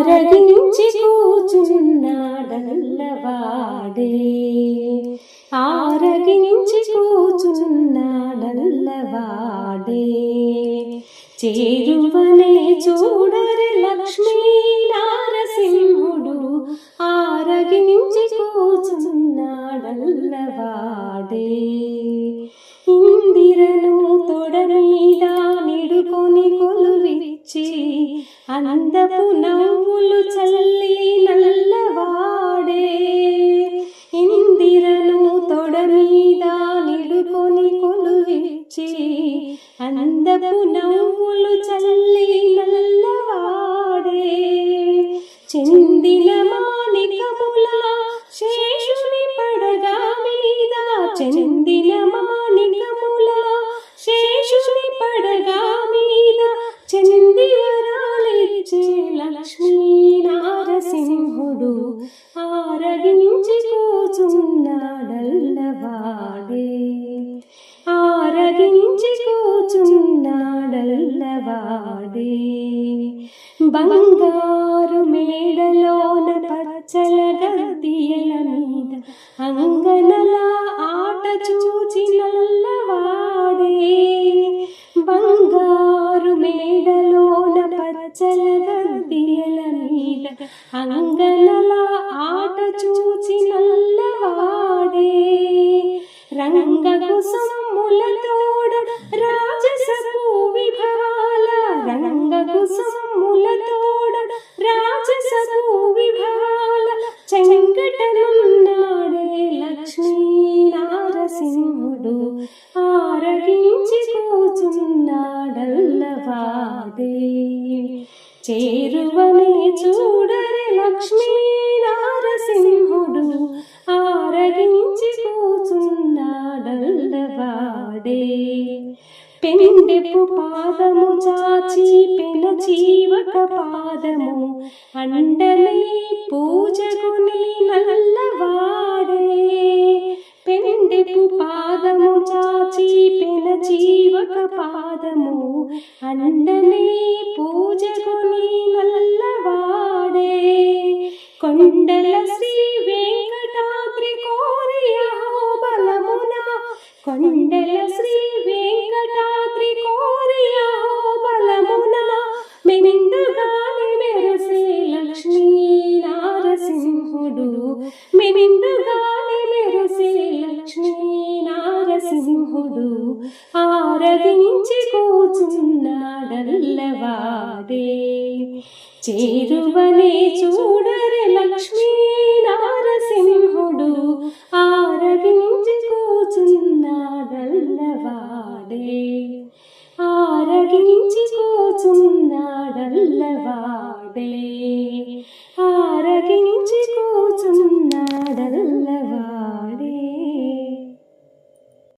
ఆరగించి కూచున్నాడల్లవాడే, ఆరగించి కూచున్నాడల్లవాడే. చేరువనే చూడరి లక్ష్మీ నారసింహుడు, ఆరగించి కూచున్నాడల్లవాడే. ఇందిరను తొడ మీద నిడుకొని కొలువిచ్చి, అందపు నవ్వులు చల్లి నల్లవాడే. ఇందిరను తొడ మీద నిడుకొని కొలువిచ్చి, అందపు నవ్వులు చల్లి నల్లవాడే. చెందిన మాణికముల శేషుని పడగా మీద, చెందిన మాణికముల శేషుని పడగా మీద, చెంది వరాలిచ్చే లక్ష్మీ నారసింహుడు, ఆరగించి కూచున్నాడల్లవాడే, ఆరగించి కూచున్నాడల్లవాడే. బంగారు మేడలోన పచ్చల గద్దియల మీద, అంగనల ఆట చూచి నల్లవాడే. బంగారు మేడలోన పచ్చల గద్దియల మీద, అంగనల ఆట చూచి నల్లవాడే. రంగ కుసుములతోడ రాజసపు విభవాల, రంగ కుసుములతోడ రాజసపు విభవాల, చెంగటనున్నాడే లక్ష్మీ నారసింహుడు, ఆరగించి కూచున్నాడల్లవాడే. చేరువనే చూడరి లక్ష్మీ నారసింహుడు, ఆరగించి కూచున్నాడల్లవాడే. పెండెపు పాదము చాచి పెనచీవక పాదము, అండలై పూజకుని నల్లవాడే. పెండెపు పాదము చాచి పెనచీవక పాదము, అండలై పూజకుని నల్లవాడే. కొండల శ్రీ వెంకటాద్రి కోరి అహోబలమున, కొండల శ్రీ వెంకటాద్రి కోరి అహోబలమున, మెండుగానే మెరసే లక్ష్మీ నారసింహుడు, మెండుగానే మెరసే లక్ష్మీ నారసింహుడు, ఆరగించి కూచున్నాడల్లవాడే. చేరువనే చూడరి లక్ష్మీ నారసింహుడు, ఆరగించి కూచున్నాడల్లవాడే, ఆరగించి కూచున్నాడల్లవాడే.